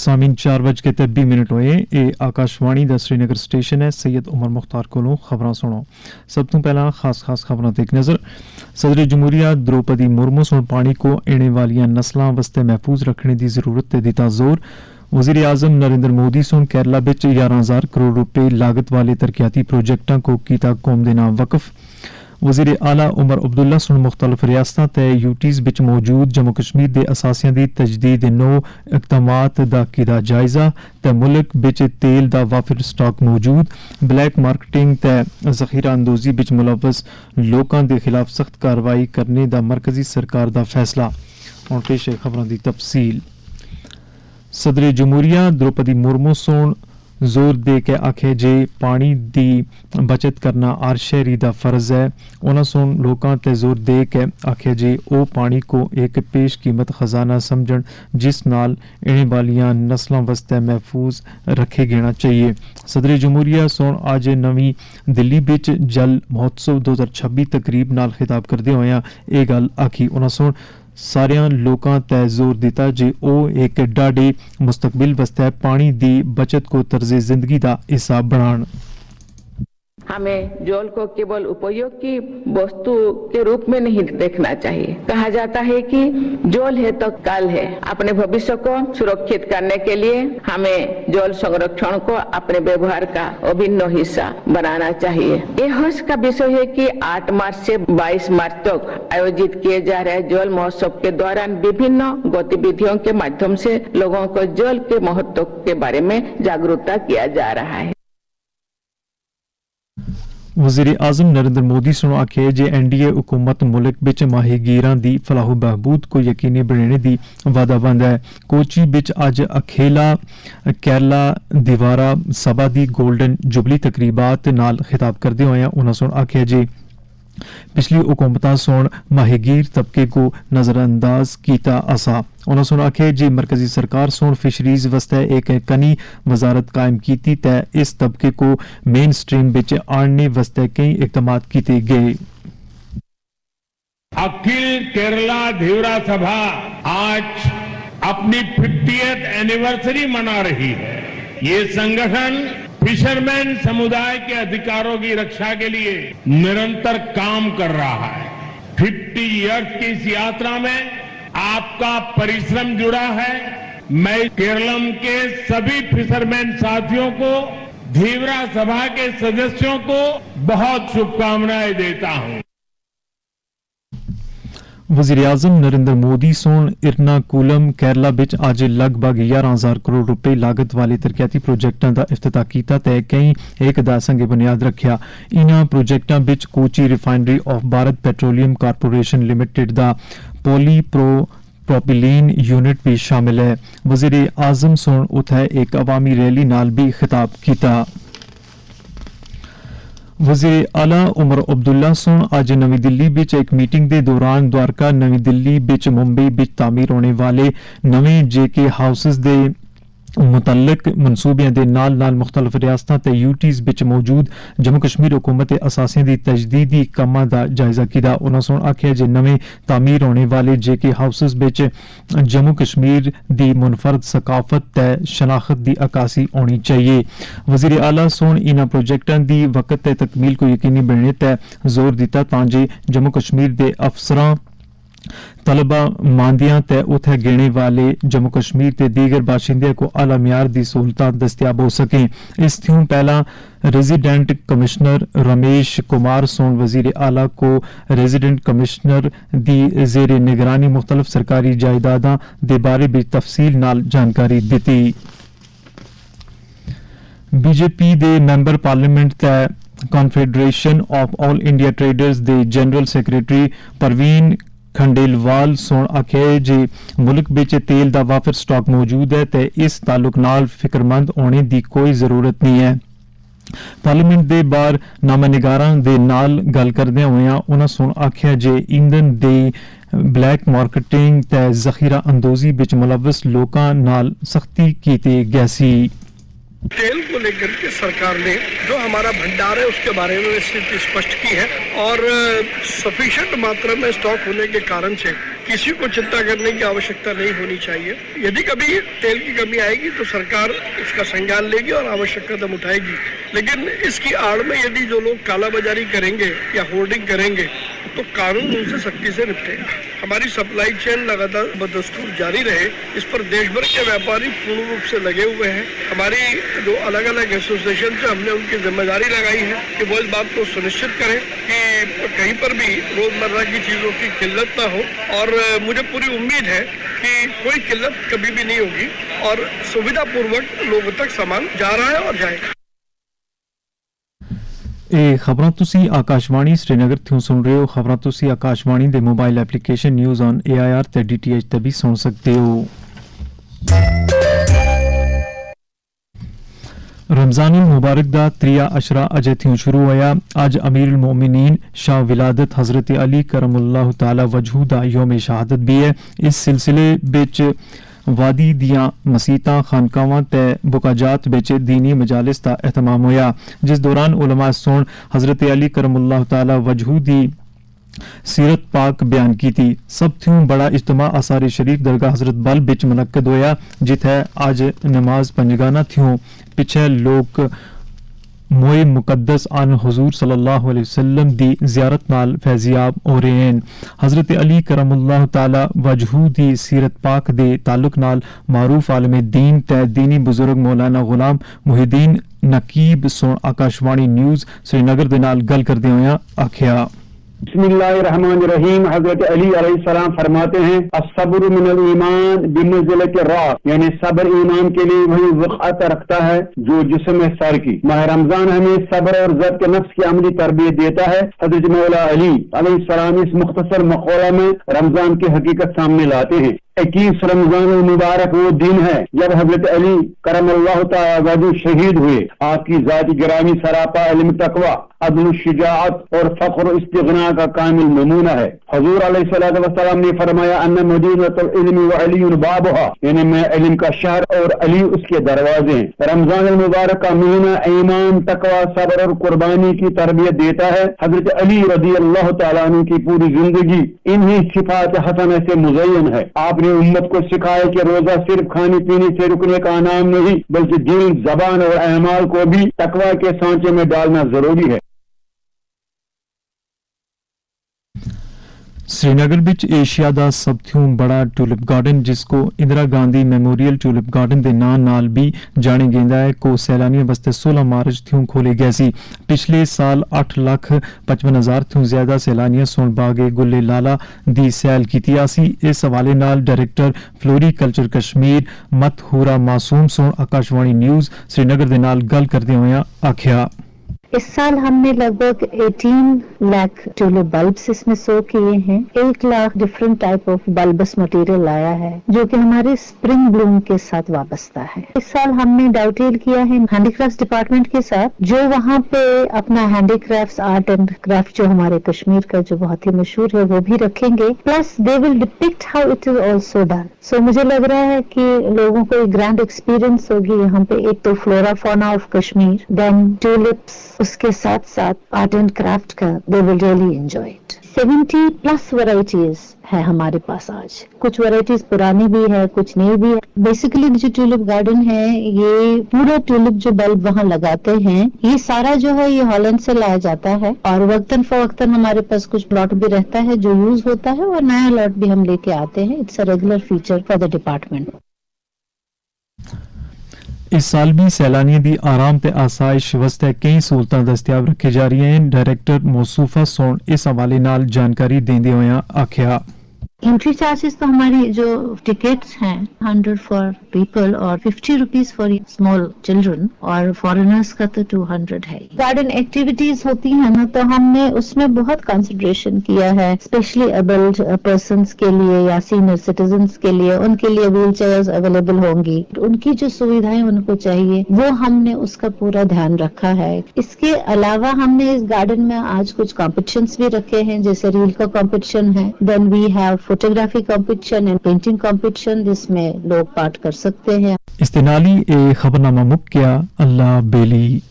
सामीन 4:20 होए। ये आकाशवाणी दा श्रीनगर स्टेशन है। सैयद उमर मुख्तार कोलों खबरां सुनो। सब तो पहला खास खबरां ते एक नज़र। सदर जमहूरिया द्रौपदी मुर्मू सुन पानी को आने वाली नस्लों वास्ते महफूज रखने की जरूरत ते दिता जोर। वज़ीर आज़म नरेंद्र मोदी सुन केरला बिच 11,000 करोड़ रुपए लागत वाले तरक्याती प्रोजेक्टां को कीता कौम दे नाम वक्फ। वज़ीर आला उमर अब्दुल्ला सुन मुख्तलिफ रियासतां ते यूटीज़ बिच मौजूद जम्मू कश्मीर दे असासियां दी तजदीद नो इक़दामात दा कीता जायजा ते मुल्क बिच तेल दा वाफिर स्टॉक मौजूद। ब्लैक मार्केटिंग ते ज़ख़ीरा अंदोज़ी बिच मुलव्वस लोकां दे खिलाफ सख्त कार्रवाई करने दा मरकजी सरकार दा फैसला। हुण पेश है खबरां दी तफसील। सदर जमहूरिया द्रौपदी मुर्मू सोन जोर दे के आखे जे पानी दी बचत करना हर शहरी दा फर्ज है। उन्होंने सुन लोकां ते जोर दे के आखे जे ओ पानी को एक पेश कीमत खजाना समझन जिस नाल आने वालियां नस्लों वास्ते महफूज रखे गेना चाहिए। सदर जमहूरिया सुन आज नवी दिल्ली बिच जल महोत्सव 2026 तकरीब नाल खिताब करदे होया ये गल आखी। उन्होंने सुन सारियां लोकां ते जोर दिता जे ओ एक डाडे मुस्तकबिल वास्ते पानी दी बचत को तर्ज जिंदगी दा हिस्सा बनान। हमें जल को केवल उपयोग की वस्तु के रूप में नहीं देखना चाहिए। कहा जाता है कि जल है तो कल है। अपने भविष्य को सुरक्षित करने के लिए हमें जल संरक्षण को अपने व्यवहार का अभिन्न हिस्सा बनाना चाहिए। ये हर्ष का विषय है कि 8 मार्च से 22 मार्च तक आयोजित किए जा रहे जल महोत्सव के दौरान विभिन्न गतिविधियों के माध्यम से लोगों को जल के महत्व के बारे में जागरूकता किया जा रहा है। वज़ीर आज़म नरेंद्र मोदी सुन आखे जे NDA हुकूमत मुल्क बिच माहीगीरां दी फलाह बहबूद को यकीनी बनाने दी वादाबंद है। कोची बिच अज अखेला केरला दीवारा सभा दी गोल्डन जुबली तकरीबात नाल खिताब करदे होया उन्हां सुन आखे जे पिछली हुकूमतां सुन माहीगीर तबके को नजरअंदाज कीता असा। उन्होंने सुन आखे जे मरकजी सरकार सुन फिशरीज वास्ते एक कनी वजारत कायम कीती ते इस तबके को मेन स्ट्रीम बिच आणने वास्ते कई इक़दामात कीते गए। अखिल केरला धीवरा सभा आज अपनी 50th एनिवर्सरी मना रही है। ये संगठन फिशरमैन समुदाय के अधिकारों की रक्षा के लिए निरंतर काम कर रहा है। 50 इयर्स की इस यात्रा में आपका परिश्रम जुड़ा है। मैं केरलम के सभी फिशरमैन साथियों को, धीवरा सभा के सदस्यों को बहुत शुभकामनाएं देता हूं। वज़ीर आज़म नरेंद्र मोदी सोन इरनाकुलम केरला बिच आज लगभग 11,000 करोड़ रुपए लागत वाले तरक्याती प्रोजेक्टां दा इफ्तिताह कीता ते कई एक दा संगे बुनियाद रखिया। इन्हां प्रोजेक्टां बिच Kochi refinery of Bharat petroleum corporation limited दा प्रोपिलीन यूनिट भी शामिल है। वज़ीर आज़म सोन उत्थे एक अवामी रैली नाल भी खिताब कीता। वज़ीर आला उमर अब्दुल्ला सुन आज नवी दिल्ली बिच एक मीटिंग दे दौरान द्वारका नवी दिल्ली बिच मुंबई बिच तामीर होने वाले नवें JK हाउसेस दे मुतल्लिक मनसूबियां दे नाल नाल मुख्तलिफ रियासतां ते यूटीज़ बिच मौजूद जम्मू कश्मीर हुकूमत असासियां दी तजदीदी कम्मां दा जायजा कीता। उन्होंने सुन आखिया जे नवें तामीर होने वाले JK हाउसेस बिच जम्मू कश्मीर दी मुनफरद सकाफत ते शनाख्त दी अक्कासी होनी चाहिए। वज़ीर आला सुन इन्हां प्रोजेक्टां दी वक्त ते तकमील को यकीनी बनाने ते जोर दिता तां जे जम्मू कश्मीर दे अफसरां तलबा मांदियां ते उत्थे गिने वाले जम्मू कश्मीर के दीगर बाशिंदे को आला म्यार दी सहूलतां दस्तियाब हो सकें। इस थ्यों पहला रेजिडेंट कमिश्नर रमेश कुमार सोन वज़ीर आला को रेजिडेंट कमिश्नर दी जेर निगरानी मुख्तलिफ सरकारी जायदादां दे बारे भी तफसील नाल जानकारी दी। BJP दे मैंबर पार्लियामेंट ते confederation of all India traders दे जनरल सैक्रेटरी परवीन खंडेलवाल सोन आखे जे मुल्क बिच तेल दा वाफिर स्टॉक मौजूद है ते इस ताल्लुक नाल फिक्रमंद होने दी कोई जरूरत नहीं है। पार्लियामेंट दे बाहर नामनिगारां दे नाल गल करदे होया उन्हां सोन आखिया जे ईंधन दे ब्लैक मार्केटिंग ते ज़ख़ीरा अंदोज़ी बिच मुलव्वस लोकां नाल सख्ती कीती गई सी। तेल को लेकर के सरकार ने जो हमारा भंडार है उसके बारे में स्थिति स्पष्ट की है और सफिशिएंट मात्रा में स्टॉक होने के कारण से किसी को चिंता करने की आवश्यकता नहीं होनी चाहिए। यदि कभी तेल की कमी आएगी तो सरकार इसका संज्ञान लेगी और आवश्यक कदम उठाएगी, लेकिन इसकी आड़ में यदि जो लोग कालाबाजारी करेंगे या होर्डिंग करेंगे तो कानून उनसे सख्ती से निपटेगा। हमारी सप्लाई चेन लगातार बदस्तूर जारी रहे, इस पर देश भर के व्यापारी पूर्ण रूप से लगे हुए हैं। हमारी जो अलग अलग एसोसिएशन से हमने उनकी जिम्मेदारी लगाई है कि वो इस बात को सुनिश्चित करें कि कहीं पर भी रोजमर्रा की चीजों की किल्लत ना हो, और मुझे पूरी उम्मीद है कि कोई किल्लत कभी भी नहीं होगी और सुविधापूर्वक लोगों तक सामान जा रहा है और जाएगा। ਇਹ ਖਬਰਾਂ ਤੁਸੀਂ ਆਕਾਸ਼ਵਾਣੀ ਸ਼੍ਰੀਨਗਰ ਤੋਂ ਸੁਣ ਰਹੇ ਹੋ। ਖਬਰਾਂ ਤੁਸੀਂ ਆਕਾਸ਼ਵਾਣੀ ਦੇ mobile application news on AIR ਤੇ DTH ਤੇ ਵੀ ਸੁਣ ਸਕਦੇ ਹੋ। رمضان المبارک دا تریا اشرا اجے تھیوں شروع ہویا۔ اج امیر المومنین شاہ ولادت حضرت علی کرم اللہ تعالی وجہ دا یوم شہادت بھی ہے۔ اس سلسلے بچ وادی دیاں مسیتاں خانقاواں تے بکاجات بچ دینی مجالس دا اہتمام ہویا، جس دوران علماء سون حضرت علی کرم اللہ تعالی وجہ دی سیرت پاک بیان کی تھی۔ سب تھیوں بڑا اجتماع آثار شریف درگاہ حضرت بل بچ منعقد ہویا، جتھے اج نماز پنجگانہ تھیوں پچھے لوگ موئے مقدس آن حضور صلی اللہ علیہ وسلم دی زیارت نال فیضیاب ہو رہے ہیں۔ حضرت علی کرم اللہ تعالی وجہ دی سیرت پاک دے تعلق نال معروف عالم دین تے دینی بزرگ مولانا غلام محی الدین نقیب سون آکاشوانی نیوز سری نگر دے نال گل کردے ہوئے آکھیا، بسم اللہ الرحمن الرحیم۔ حضرت علی علیہ السلام فرماتے ہیں الصبر من الایمان بمنزلۃ الراس، یعنی صبر ایمان کے لیے وہی وقعت رکھتا ہے جو جسم ہے سر کی۔ ماہ رمضان ہمیں صبر اور ضبط نفس کی عملی تربیت دیتا ہے۔ حضرت مولا علی علیہ السلام اس مختصر مقولہ میں رمضان کی حقیقت سامنے لاتے ہیں۔ 21 رمضان المبارک وہ دن ہے جب حضرت علی کرم اللہ تعالی وجہ شہید ہوئے۔ آپ کی ذات گرامی سراپا علم تقوی، عدل شجاعت اور فخر و استغنا کا کامل نمونہ ہے۔ حضور علیہ السلام نے فرمایا ان مدینۃ العلم وعلی بابها، یعنی میں علم کا شہر اور علی اس کے دروازے ہیں۔ رمضان المبارک کا مہینہ ایمان، تقوی، صبر اور قربانی کی تربیت دیتا ہے۔ حضرت علی رضی اللہ تعالیٰ عنہ کی پوری زندگی انہی صفات حسنہ سے مزین ہے۔ آپ نے امت کو سکھایا کہ روزہ صرف کھانے پینے سے رکنے کا نام نہیں، بلکہ دل، زبان اور اعمال کو بھی تقوی کے سانچے میں ڈالنا ضروری ہے۔ سری نگر بچ ایشیا دا سب تھیوں بڑا ٹولپ گارڈن، جس کو Indira Gandhi memorial tulip garden دے نام نال بھی جانے گیندا ہے، کو سیلانیاں واسطے 16 مارچ تھیوں کھولے گئے سی۔ پچھلے سال 8,55,000 تھیوں زیادہ سیلانیاں سون باغے گلے لالا دی سیل کیتی آسی۔ اس حوالے نال ڈائریکٹر فلوری کلچر کشمیر متہورا معصوم سون آکاشوانی نیوز سری نگر دے نال گل کردے ہوئے آکھیا، اس سال ہم نے لگ بھگ 18 لاکھ ٹولپ بلبس اس میں سو کیے ہیں۔ 1 lakh different type of بلبس material لایا ہے جو کہ ہمارے اسپرنگ بلوم کے ساتھ وابستہ ہے۔ اس سال ہم نے ڈاؤٹیل کیا ہے ہینڈی کرافٹ ڈپارٹمنٹ کے ساتھ، جو وہاں پہ اپنا handy craft art and craft جو ہمارے کشمیر کا جو بہت ہی مشہور ہے وہ بھی رکھیں گے، plus they will depict how it is also done. So مجھے لگ رہا ہے کہ لوگوں کو ایک گرینڈ ایکسپیرئنس ہوگی یہاں پہ، ایک تو flora fauna of Kashmir, then tulips, اس کے ساتھ ساتھ آرٹ اینڈ کرافٹ کا they will really enjoy it. 70+ varieties ہے ہمارے پاس آج، کچھ ورائٹیز پرانی بھی ہے، کچھ نئی بھی ہے۔ بیسیکلی جو ٹولپ گارڈن ہے یہ پورا ٹولپ جو بلب وہاں لگاتے ہیں یہ سارا جو ہے یہ ہالینڈ سے لایا جاتا ہے، اور وقتاً فوقتاً ہمارے پاس کچھ لاٹ بھی رہتا ہے جو یوز ہوتا ہے، اور نیا لاٹ بھی ہم لے کے آتے ہیں۔ It's a regular feature for the department. اس سال بھی سیلانیاں دی آرام تے آسائش واسطے کئی سہولتاں دستیاب رکھی جا رہی ہیں۔ ڈائریکٹر موصوفہ سون اس حوالے نال جانکاری دیندے ہوئے آکھیا، انٹری چارجز تو ہماری جو ٹکٹس ہیں 100 فار پیپل اور 50 روپیز فار اسمال چلڈرن، اور فارنرز کا تو 200 ہے۔ گارڈن ایکٹیویٹیز ہوتی ہیں نا تو ہم نے اس میں بہت کنسیڈریشن کیا ہے، اسپیشلی ایبلڈ پرسنس کے لیے یا سینئر سٹیزنس کے لیے، ان کے لیے ویل چیئرز اویلیبل ہوں گی، ان کی جو سویدھائیں ان کو چاہیے وہ ہم نے اس کا پورا دھیان رکھا ہے۔ اس کے علاوہ ہم نے اس گارڈن میں آج کچھ کمپٹیشنز بھی رکھے ہیں، جیسے ریل کا کمپٹیشن ہے، then we have photography competition and painting competition, جس میں لوگ پارٹ کر سکتے ہیں۔ ਇਸ ਦੇ ਨਾਲ ਹੀ ਇਹ ਖਬਰਨਾਮਾ ਮੁੱਕ ਗਿਆ। ਅੱਲਾ ਬੇਲੀ।